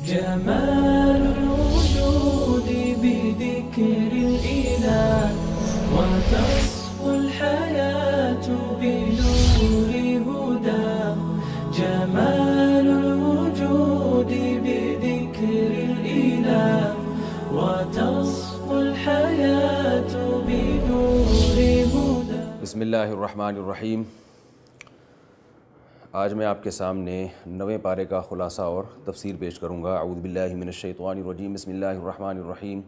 جمال الوجود بذكر الإله وتصفو الحياة بنور هداه. جمال الوجود بذكر الإله وتصفو الحياة بنور هداه. بسم اللہ الرحمن الرحیم. آج میں آپ کے سامنے 9ویں پارے کا خلاصہ اور تفسیر پیش کروں گا. اعوذ باللہ من الشیطان الرجیم. بسم اللہ الرحمن الرحیم.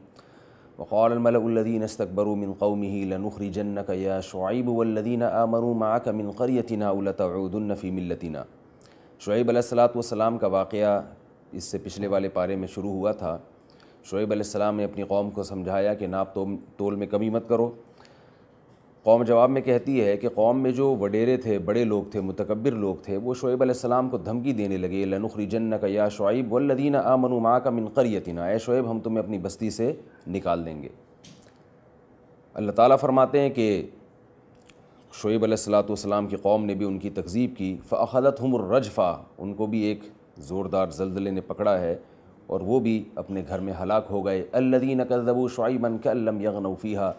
وقال الملأ الذین استکبروا من قومه لنخرجنک یا شعیب والذین آمنوا معک من قریتنا او لتعودن فی ملتنا. شعیب علیہ السلام کا واقعہ اس سے پچھلے والے پارے میں شروع ہوا تھا. شعیب علیہ السلام نے اپنی قوم کو سمجھایا کہ ناپ تول میں کمی مت کرو. قوم جواب میں کہتی ہے کہ قوم میں جو وڈیرے تھے، بڑے لوگ تھے، متکبر لوگ تھے، وہ شعیب علیہ السلام کو دھمکی دینے لگے. لنخرجنک یا شعیب والذین آمنوا معک من قریتنا. اے شعیب ہم تمہیں اپنی بستی سے نکال دیں گے. اللہ تعالیٰ فرماتے ہیں کہ شعیب علیہ السلام کی قوم نے بھی ان کی تکذیب کی. فأخذتهم الرجفہ. ان کو بھی ایک زوردار زلزلے نے پکڑا ہے اور وہ بھی اپنے گھر میں ہلاک ہو گئے. الذین کذبوا شعیبا کأن لم یغنوا فیہا.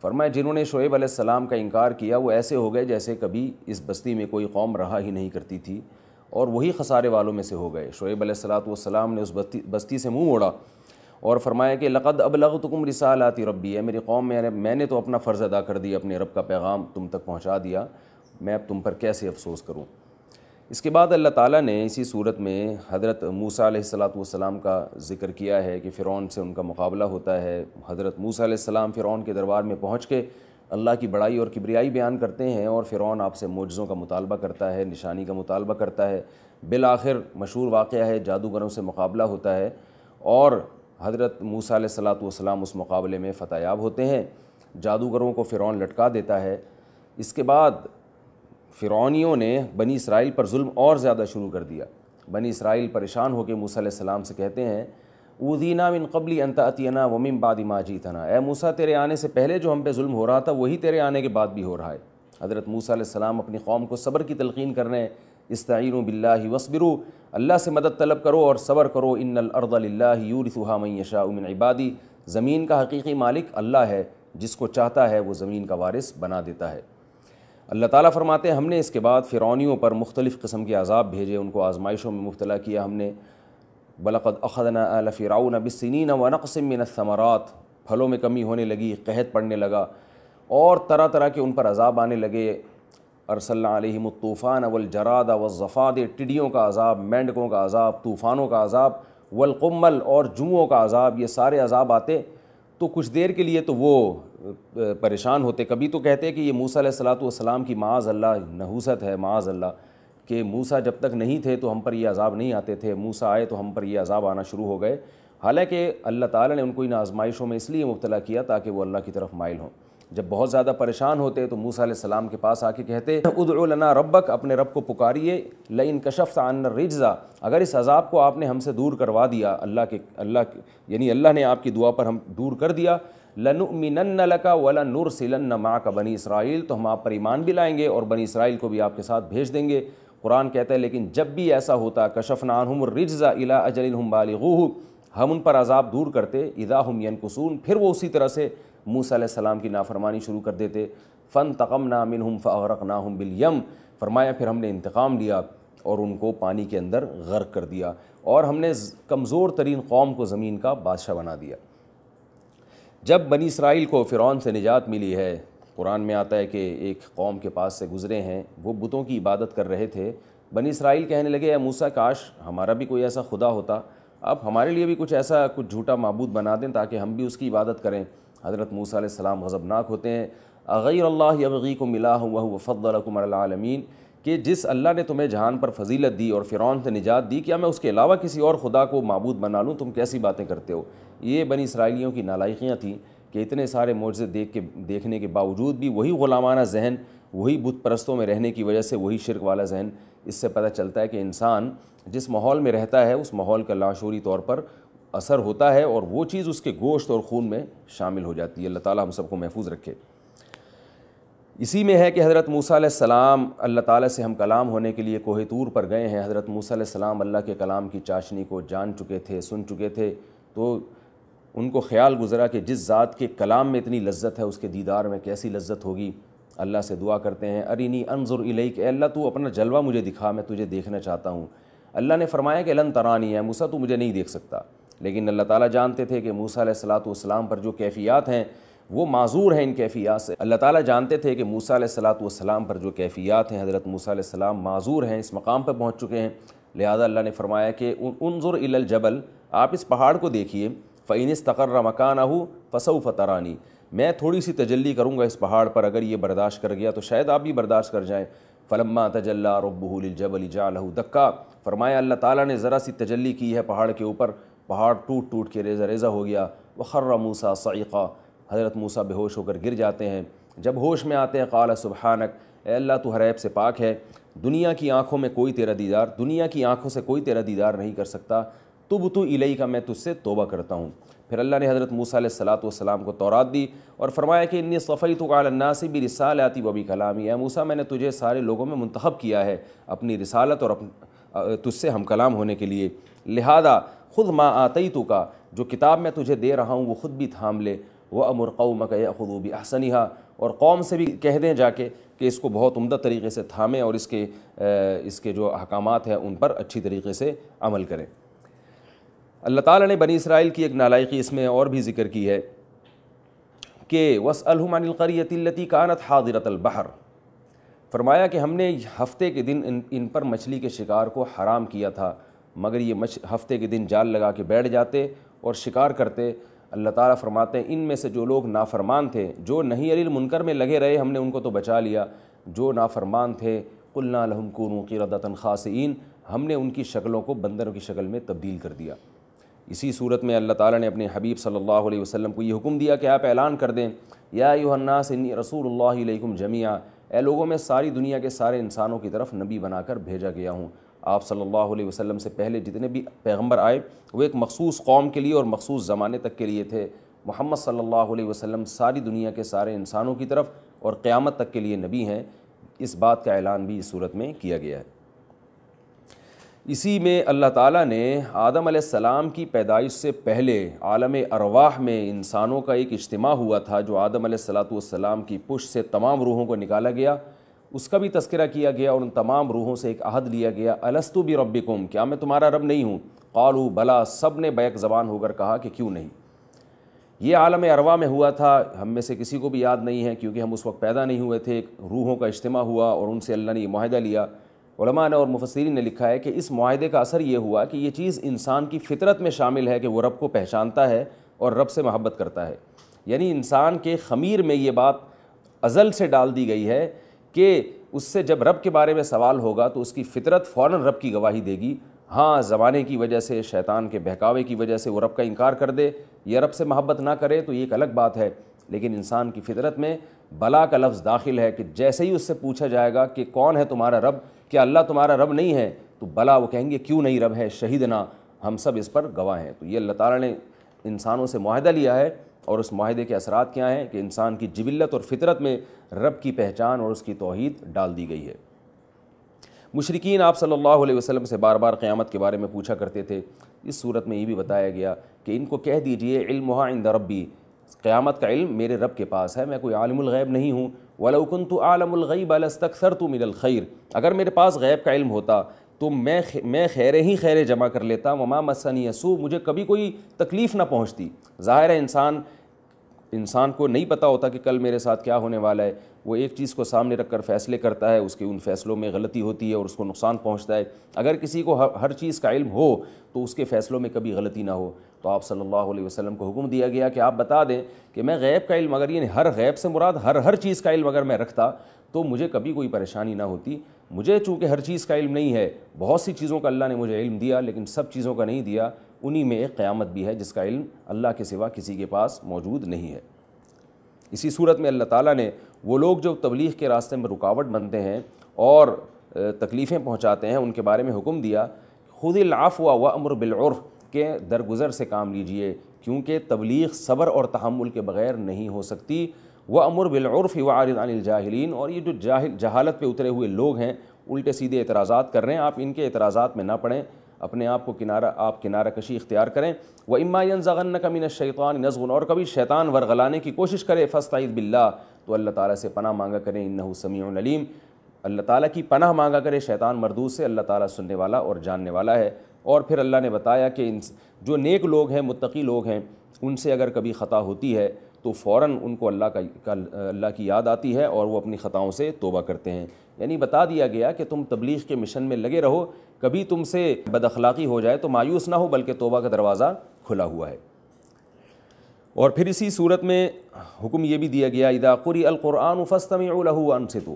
فرمایا جنہوں نے شعیب علیہ السلام کا انکار کیا وہ ایسے ہو گئے جیسے کبھی اس بستی میں کوئی قوم رہا ہی نہیں کرتی تھی، اور وہی خسارے والوں میں سے ہو گئے. شعیب علیہ السلام نے اس بستی سے منہ موڑا اور فرمایا کہ لقد ابلغتکم رسالات ربی. میری قوم میں نے تو اپنا فرض ادا کر دیا، اپنے رب کا پیغام تم تک پہنچا دیا، میں اب تم پر کیسے افسوس کروں. اس کے بعد اللہ تعالیٰ نے اسی صورت میں حضرت موسیٰ علیہ السلام کا ذکر کیا ہے کہ فرعون سے ان کا مقابلہ ہوتا ہے. حضرت موسیٰ علیہ السلام فرعون کے دربار میں پہنچ کے اللہ کی بڑائی اور کبریائی بیان کرتے ہیں، اور فرعون آپ سے معجزوں کا مطالبہ کرتا ہے، نشانی کا مطالبہ کرتا ہے. بالآخر مشہور واقعہ ہے، جادوگروں سے مقابلہ ہوتا ہے اور حضرت موسیٰ علیہ السلام اس مقابلے میں فتح یاب ہوتے ہیں. جادوگروں کو فرعون لٹکا دیتا ہے. اس کے بعد فرعونیوں نے بنی اسرائیل پر ظلم اور زیادہ شروع کر دیا. بنی اسرائیل پریشان ہو کے موسیٰ علیہ السلام سے کہتے ہیں اوذینا من قبل ان تأتینا ومن بعد ما جئتنا. اے موسیٰ تیرے آنے سے پہلے جو ہم پہ ظلم ہو رہا تھا وہی تیرے آنے کے بعد بھی ہو رہا ہے. حضرت موسیٰ علیہ السلام اپنی قوم کو صبر کی تلقین کر رہے ہیں. استعینوا باللہ واصبروا. اللہ سے مدد طلب کرو اور صبر کرو. ان الارض للہ یورثها من یشاء من عبادی. زمین کا حقیقی مالک اللہ ہے، جس کو چاہتا ہے وہ زمین کا وارث بنا دیتا ہے. اللہ تعالیٰ فرماتے ہیں ہم نے اس کے بعد فرعونیوں پر مختلف قسم کے عذاب بھیجے، ان کو آزمائشوں میں مبتلا کیا ہم نے. وَلَقَدْ أَخَذْنَا آلَ فِرْعَوْنَ بِالسِّنِينَ وَنَقْصٍ مِّنَ الثَّمَرَاتِ. پھلوں میں کمی ہونے لگی، قحط پڑنے لگا اور طرح طرح کے ان پر عذاب آنے لگے. أَرْسَلْنَا عَلَيْهِمُ الطُّوفَانَ وَالْجَرَادَ وَالضَّفَادِعَ. ٹڈیوں کا عذاب، مینڈکوں کا عذاب، طوفانوں کا عذاب. والقمل اور جوؤں کا عذاب. یہ سارے عذاب آتے تو کچھ دیر کے لیے تو وہ پریشان ہوتے. کبھی تو کہتے کہ یہ موسیٰ علیہ السلام کی معاذ اللہ نحوست ہے، معاذ اللہ، کہ موسیٰ جب تک نہیں تھے تو ہم پر یہ عذاب نہیں آتے تھے، موسیٰ آئے تو ہم پر یہ عذاب آنا شروع ہو گئے. حالانکہ اللہ تعالیٰ نے ان کو ان آزمائشوں میں اس لیے مبتلا کیا تاکہ وہ اللہ کی طرف مائل ہوں. جب بہت زیادہ پریشان ہوتے تو موسیٰ علیہ السلام کے پاس آ کے کہتے ادعو لنا ربک. اپنے رب کو پکاریے. لئن کشفت عنا الرجز. اگر اس عذاب کو آپ نے ہم سے دور کروا دیا، یعنی اللہ نے آپ کی دعا پر ہم دور کر دیا، لنؤمنن لک ولنرسلن معک بنی اسرائیل. تو ہم آپ پر ایمان بھی لائیں گے اور بنی اسرائیل کو بھی آپ کے ساتھ بھیج دیں گے. قرآن کہتا ہے لیکن جب بھی ایسا ہوتا کشفنا عنہم الرجز الی اجل ہم بالغوہ، ہم ان پر عذاب دور کرتے، اذا ہم ینکثون، پھر وہ اسی طرح سے موسیٰ علیہ السلام کی نافرمانی شروع کر دیتے. فانتقمنا منہم فاغرقناہم بالیم. فرمایا پھر ہم نے انتقام لیا اور ان کو پانی کے اندر غرق کر دیا، اور ہم نے کمزور ترین قوم کو زمین کا بادشاہ بنا دیا. جب بنی اسرائیل کو فرعون سے نجات ملی ہے، قرآن میں آتا ہے کہ ایک قوم کے پاس سے گزرے ہیں، وہ بتوں کی عبادت کر رہے تھے. بنی اسرائیل کہنے لگے اے موسیٰ کاش ہمارا بھی کوئی ایسا خدا ہوتا، اب ہمارے لیے بھی کچھ ایسا کچھ جھوٹا معبود بنا دیں تاکہ ہم بھی اس کی عبادت کریں. حضرت موسیٰ علیہ السلام غضبناک ہوتے ہیں. اغیر اللہ یبغیکم الہ وہو فضلکم علی العالمین. کہ جس اللہ نے تمہیں جہان پر فضیلت دی اور فرعون سے نجات دی، کیا میں اس کے علاوہ کسی اور خدا کو معبود بنا لوں؟ تم کیسی باتیں کرتے ہو؟ یہ بنی اسرائیلیوں کی نالائقیاں تھیں کہ اتنے سارے معجزے دیکھنے کے باوجود بھی وہی غلامانہ ذہن، وہی بت پرستوں میں رہنے کی وجہ سے وہی شرک والا ذہن. اس سے پتہ چلتا ہے کہ انسان جس ماحول میں رہتا ہے اس ماحول کا لاشعوری طور پر اثر ہوتا ہے اور وہ چیز اس کے گوشت اور خون میں شامل ہو جاتی ہے. اللہ تعالیٰ ہم سب کو محفوظ رکھے. اسی میں ہے کہ حضرت موسیٰ علیہ السلام اللہ تعالیٰ سے ہم کلام ہونے کے لیے کوہ طور پر گئے ہیں۔ حضرت موسیٰ علیہ السلام اللہ کے کلام کی چاشنی کو جان چکے تھے، سن چکے تھے، تو ان کو خیال گزرا کہ جس ذات کے کلام میں اتنی لذت ہے اس کے دیدار میں کیسی لذت ہوگی۔ اللہ سے دعا کرتے ہیں ارینی انظر الیک، اے اللہ تو اپنا جلوہ مجھے دکھا، میں تجھے دیکھنا چاہتا ہوں۔ اللہ نے فرمایا کہ لن ترانی، ہے موسیٰ تو مجھے نہیں دیکھ سکتا، لیکن اللہ تعالیٰ جانتے تھے کہ موسیٰ علیہ السلام پر جو کیفیات ہیں وہ معذور ہیں ان کیفیات سے۔ اللہ تعالیٰ جانتے تھے کہ موسیٰ علیہ السلام پر جو کیفیات ہیں، حضرت موسیٰ علیہ السلام معذور ہیں، اس مقام پہ پہنچ چکے ہیں، لہذا اللہ نے فرمایا کہ انظر الی الجبل، آپ اس پہاڑ کو دیکھیے، فإن استقر مکانہ فسوف ترانی، میں تھوڑی سی تجلی کروں گا اس پہاڑ پر، اگر یہ برداشت کر گیا تو شاید آپ بھی برداشت کر جائیں۔ فلما تجلی ربہ للجبل جعلہ دکا، فرمایا اللہ تعالیٰ نے ذرا سی تجلی کی ہے پہاڑ کے اوپر، پہاڑ ٹوٹ ٹوٹ کے ریزہ ریزہ ہو گیا۔ وخر موسیٰ صعقا، حضرت موسیٰ بے ہوش ہو کر گر جاتے ہیں۔ جب ہوش میں آتے ہیں قال سبحانک، اے اللہ تو ہر عیب سے پاک ہے، دنیا کی آنکھوں میں کوئی تیرا دیدار، دنیا کی آنکھوں سے کوئی تیرا دیدار نہیں کر سکتا، تبت الیک، میں تجھ سے توبہ کرتا ہوں۔ پھر اللہ نے حضرت موسیٰ علیہ السلام کو تورات دی اور فرمایا کہ انی اصطفیتک علی الناس برسالتی و بکلامی، اے موسیٰ میں نے تجھے سارے لوگوں میں منتخب کیا ہے اپنی رسالت اور تجھ سے ہم کلام ہونے کے لیے، لہذا خذ ما آتیتک، جو کتاب میں تجھے دے رہا ہوں وہ خود بھی تھام لے، وَأَمُرْ قَوْمَكَ يَأْخُذُوا بِأَحْسَنِهَا، اور قوم سے بھی کہہ دیں جا کے کہ اس کو بہت عمدہ طریقے سے تھامیں اور اس کے جو احکامات ہیں ان پر اچھی طریقے سے عمل کریں۔ اللہ تعالیٰ نے بنی اسرائیل کی ایک نالائقی اس میں اور بھی ذکر کی ہے کہ وَاسْأَلْهُمْ عَنِ الْقَرْيَةِ الَّتِي كَانَتْ حَاضِرَةَ الْبَحْرِ، فرمایا کہ ہم نے ہفتے کے دن ان پر مچھلی کے شکار کو حرام کیا تھا، مگر یہ ہفتے کے دن جال لگا کے بیٹھ جاتے اور شکار کرتے۔ اللہ تعالیٰ فرماتے ہیں ان میں سے جو لوگ نافرمان تھے، جو نہی عن المنکر میں لگے رہے، ہم نے ان کو تو بچا لیا، جو نافرمان تھے قلنا لہم کونوا قردۃ خاسئین، ہم نے ان کی شکلوں کو بندروں کی شکل میں تبدیل کر دیا۔ اسی صورت میں اللہ تعالیٰ نے اپنے حبیب صلی اللہ علیہ وسلم کو یہ حکم دیا کہ آپ اعلان کر دیں یا ایھا الناس انی رسول اللہ الیکم جمیعا، اے لوگوں میں ساری دنیا کے سارے انسانوں کی طرف نبی بنا کر بھیجا گیا ہوں۔ آپ صلی اللہ علیہ وسلم سے پہلے جتنے بھی پیغمبر آئے وہ ایک مخصوص قوم کے لیے اور مخصوص زمانے تک کے لیے تھے، محمد صلی اللہ علیہ وسلم ساری دنیا کے سارے انسانوں کی طرف اور قیامت تک کے لیے نبی ہیں، اس بات کا اعلان بھی اس صورت میں کیا گیا ہے۔ اسی میں اللہ تعالیٰ نے آدم علیہ السلام کی پیدائش سے پہلے عالم ارواح میں انسانوں کا ایک اجتماع ہوا تھا، جو آدم علیہ السلام کی پشت سے تمام روحوں کو نکالا گیا، اس کا بھی تذکرہ کیا گیا اور ان تمام روحوں سے ایک عہد لیا گیا، الستو بربکم، کیا میں تمہارا رب نہیں ہوں؟ قالوا بلا، سب نے بیک زبان ہو کر کہا کہ کیوں نہیں۔ یہ عالم ارواح میں ہوا تھا، ہم میں سے کسی کو بھی یاد نہیں ہے کیونکہ ہم اس وقت پیدا نہیں ہوئے تھے۔ ایک روحوں کا اجتماع ہوا اور ان سے اللہ نے یہ معاہدہ لیا۔ علماء نے اور مفسرین نے لکھا ہے کہ اس معاہدے کا اثر یہ ہوا کہ یہ چیز انسان کی فطرت میں شامل ہے کہ وہ رب کو پہچانتا ہے اور رب سے محبت کرتا ہے، یعنی انسان کے خمیر میں یہ بات ازل سے ڈال دی گئی ہے کہ اس سے جب رب کے بارے میں سوال ہوگا تو اس کی فطرت فوراً رب کی گواہی دے گی۔ ہاں زمانے کی وجہ سے، شیطان کے بہکاوے کی وجہ سے وہ رب کا انکار کر دے یا رب سے محبت نہ کرے تو یہ ایک الگ بات ہے، لیکن انسان کی فطرت میں بلا کا لفظ داخل ہے کہ جیسے ہی اس سے پوچھا جائے گا کہ کون ہے تمہارا رب، کیا اللہ تمہارا رب نہیں ہے، تو بلا وہ کہیں گے کیوں نہیں رب ہے، شہیدنا، ہم سب اس پر گواہ ہیں۔ تو یہ اللہ تعالیٰ نے انسانوں سے معاہدہ لیا ہے اور اس معاہدے کے اثرات کیا ہیں کہ انسان کی جبلت اور فطرت میں رب کی پہچان اور اس کی توحید ڈال دی گئی ہے۔ مشرکین آپ صلی اللہ علیہ وسلم سے بار بار قیامت کے بارے میں پوچھا کرتے تھے، اس صورت میں یہ بھی بتایا گیا کہ ان کو کہہ دیجئے علمھا عند ربی، قیامت کا علم میرے رب کے پاس ہے، میں کوئی عالم الغیب نہیں ہوں۔ وَلَوْ كُنْتُ أَعْلَمُ الْغَيْبَ لَاسْتَكْثَرْتُ مِنَ الْخَيْرِ، اگر میرے پاس غیب کا علم ہوتا تو میں خیریں ہی خیریں جمع کر لیتا، وَمَا مَسَّنِيَ سُوءٌ، مجھے کبھی کوئی تکلیف نہ پہنچتی۔ ظاہر ہے انسان کو نہیں پتہ ہوتا کہ کل میرے ساتھ کیا ہونے والا ہے، وہ ایک چیز کو سامنے رکھ کر فیصلے کرتا ہے، اس کے ان فیصلوں میں غلطی ہوتی ہے اور اس کو نقصان پہنچتا ہے۔ اگر کسی کو ہر چیز کا علم ہو تو اس کے فیصلوں میں کبھی غلطی نہ ہو، تو آپ صلی اللہ علیہ وسلم کو حکم دیا گیا کہ آپ بتا دیں کہ میں غیب کا علم، اگر یہ ہر غیب سے مراد ہر چیز کا علم اگر میں رکھتا تو مجھے کبھی کوئی پریشانی نہ ہوتی۔ مجھے چونکہ ہر چیز کا علم نہیں ہے، بہت سی چیزوں کا اللہ نے مجھے علم دیا لیکن سب چیزوں کا نہیں دیا، انہی میں ایک قیامت بھی ہے جس کا علم اللہ کے سوا کسی کے پاس موجود نہیں ہے۔ اسی صورت میں اللہ تعالیٰ نے وہ لوگ جو تبلیغ کے راستے میں رکاوٹ بنتے ہیں اور تکلیفیں پہنچاتے ہیں ان کے بارے میں حکم دیا، خذ العفو وامر بالعرف، کہ درگزر سے کام لیجئے، کیونکہ تبلیغ صبر اور تحمل کے بغیر نہیں ہو سکتی، وَأْمُرْ بِالْعُرْفِ وَأَعْرِضْ عَنِ الْجَاهِلِينَ، اور یہ جو جہالت پہ اترے ہوئے لوگ ہیں، الٹے سیدھے اعتراضات کر رہے ہیں، آپ ان کے اعتراضات میں نہ پڑیں، اپنے آپ کو کنارہ کشی اختیار کریں۔ وَإِمَّا يَنزَغَنَّكَ مِنَ الشَّيْطَانِ نَزْغٌ، اور کبھی شیطان ورغلانے کی کوشش کرے، فَاسْتَعِذْ بِاللَّهِ، تو اللہ تعالیٰ سے پناہ مانگا کریں، إِنَّهُ سَمِيعٌ عَلِيمٌ، اللہ تعالیٰ کی پناہ مانگا کرے شیطان مردود سے، اللہ تعالیٰ سننے والا اور جاننے والا ہے۔ اور پھر اللہ نے بتایا کہ جو نیک لوگ ہیں، متقی لوگ ہیں، ان سے اگر کبھی خطا ہوتی ہے تو فوراً ان کو اللہ کی یاد آتی ہے اور وہ اپنی خطاؤں سے توبہ کرتے ہیں۔ یعنی بتا دیا گیا کہ تم تبلیغ کے مشن میں لگے رہو، کبھی تم سے بد اخلاقی ہو جائے تو مایوس نہ ہو، بلکہ توبہ کا دروازہ کھلا ہوا ہے۔ اور پھر اسی صورت میں حکم یہ بھی دیا گیا، اذا قرئ القرآن فاستمعوا له وانصتوا،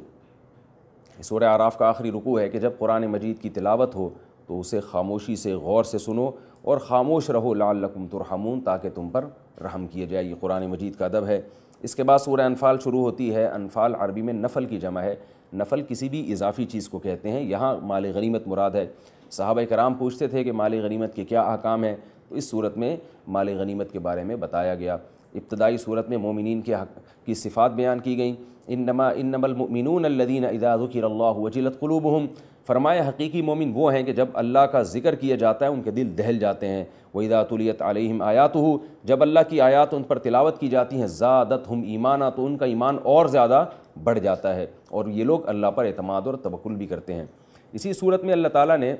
سورہ اعراف کا آخری رکوع ہے کہ جب قرآن مجید کی تلاوت ہو تو اسے خاموشی سے غور سے سنو اور خاموش رہو، لعلکم ترحمون، تاکہ تم پر رحم کیا جائے۔ یہ قرآن مجید کا ادب ہے۔ اس کے بعد سورہ انفال شروع ہوتی ہے۔ انفال عربی میں نفل کی جمع ہے، نفل کسی بھی اضافی چیز کو کہتے ہیں، یہاں مال غنیمت مراد ہے۔ صحابہ کرام پوچھتے تھے کہ مال غنیمت کے کیا احکام ہیں، تو اس صورت میں مال غنیمت کے بارے میں بتایا گیا۔ ابتدائی صورت میں مومنین کی صفات بیان کی گئیں، انما المؤمنون الذین اذا ذکر اللہ وجلت قلوبہم، فرمایا حقیقی مومن وہ ہیں کہ جب اللہ کا ذکر کیا جاتا ہے ان کے دل دہل جاتے ہیں۔ وَإِذَا تُلِيَتْ عَلَيْهِمْ آيَاتُهُ، جب اللہ کی آیات ان پر تلاوت کی جاتی ہیں، زادتہم ایمانا، تو ان کا ایمان اور زیادہ بڑھ جاتا ہے، اور یہ لوگ اللہ پر اعتماد اور توکل بھی کرتے ہیں۔ اسی صورت میں اللہ تعالیٰ نے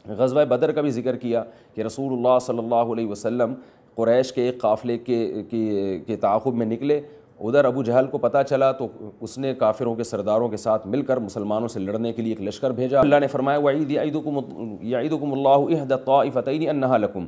غزوہ بدر کا بھی ذکر کیا کہ رسول اللہ صلی اللہ علیہ وسلم قریش کے ایک قافلے کے تعاقب میں نکلے، ادھر ابو جہل کو پتہ چلا تو اس نے کافروں کے سرداروں کے ساتھ مل کر مسلمانوں سے لڑنے کے لیے ایک لشکر بھیجا۔ اللہ نے فرمایا وَعِيدْ يَعِدُكُمُ اللَّهُ إِحْدَى الطَّائِفَتَيْنِ أَنَّهَا لَكُمْ،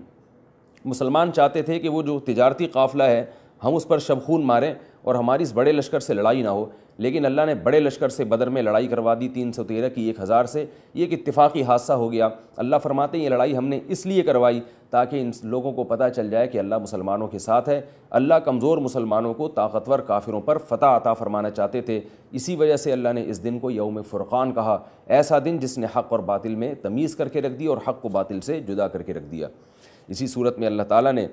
مسلمان چاہتے تھے کہ وہ جو تجارتی قافلہ ہے ہم اس پر شبخون ماریں اور ہماری اس بڑے لشکر سے لڑائی نہ ہو، لیکن اللہ نے بڑے لشکر سے بدر میں لڑائی کروا دی، 313 کی 1000 سے۔ یہ ایک اتفاقی حادثہ ہو گیا۔ اللہ فرماتے ہیں یہ لڑائی ہم نے اس لیے کروائی تاکہ ان لوگوں کو پتہ چل جائے کہ اللہ مسلمانوں کے ساتھ ہے، اللہ کمزور مسلمانوں کو طاقتور کافروں پر فتح عطا فرمانا چاہتے تھے۔ اسی وجہ سے اللہ نے اس دن کو یوم فرقان کہا، ایسا دن جس نے حق اور باطل میں تمیز کر کے رکھ دی اور حق کو باطل سے جدا کر کے رکھ دیا۔ اسی صورت میں اللہ تعالیٰ نے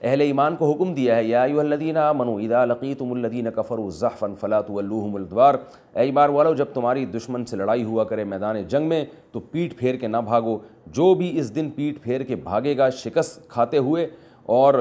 اہل ایمان کو حکم دیا ہے، یا ایھا الذین آمنوا اذا لقیتم الذین کفروا زحفا فلا تولوہم الادبار، اے ایمان والو جب تمہاری دشمن سے لڑائی ہوا کرے میدان جنگ میں تو پیٹ پھیر کے نہ بھاگو، جو بھی اس دن پیٹ پھیر کے بھاگے گا شکست کھاتے ہوئے اور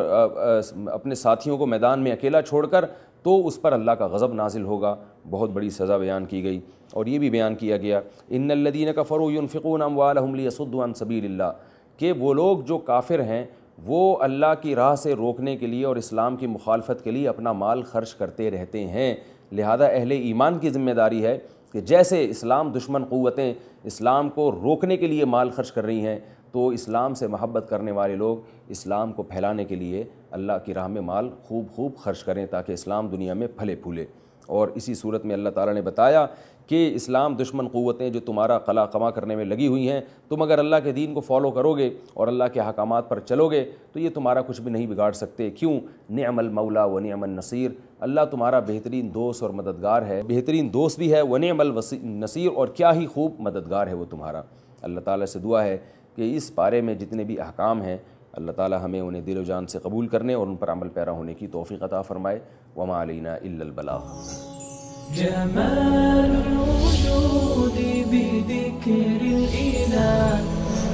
اپنے ساتھیوں کو میدان میں اکیلا چھوڑ کر، تو اس پر اللہ کا غضب نازل ہوگا، بہت بڑی سزا بیان کی گئی۔ اور یہ بھی بیان کیا گیا ان الذین کفروا ينفقون اموالهم ليصدوا عن سبیل اللہ، کہ وہ لوگ جو کافر ہیں وہ اللہ کی راہ سے روکنے کے لیے اور اسلام کی مخالفت کے لیے اپنا مال خرچ کرتے رہتے ہیں۔ لہذا اہل ایمان کی ذمہ داری ہے کہ جیسے اسلام دشمن قوتیں اسلام کو روکنے کے لیے مال خرچ کر رہی ہیں، تو اسلام سے محبت کرنے والے لوگ اسلام کو پھیلانے کے لیے اللہ کی راہ میں مال خوب خرچ کریں تاکہ اسلام دنیا میں پھلے پھولے۔ اور اسی صورت میں اللہ تعالیٰ نے بتایا کہ اسلام دشمن قوتیں جو تمہارا قلع قمع کرنے میں لگی ہوئی ہیں، تم اگر اللہ کے دین کو فالو کرو گے اور اللہ کے احکامات پر چلو گے تو یہ تمہارا کچھ بھی نہیں بگاڑ سکتے۔ کیوں؟ نعم المولا و نعم النصیر، اللہ تمہارا بہترین دوست اور مددگار ہے، بہترین دوست بھی ہے، و نعم النصیر، اور کیا ہی خوب مددگار ہے وہ تمہارا۔ اللہ تعالیٰ سے دعا ہے کہ اس پارے میں جتنے بھی احکام ہیں اللہ تعالیٰ ہمیں انہیں دل و جان سے قبول کرنے اور ان پر عمل پیرا ہونے کی توفیق عطا فرمائے۔ وما علینا الا البلاغ۔ جمال الوجود بذكر الإله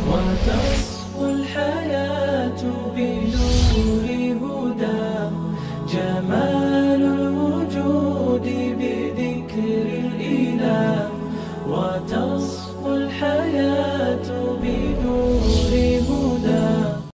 وتصفو الحياة بنور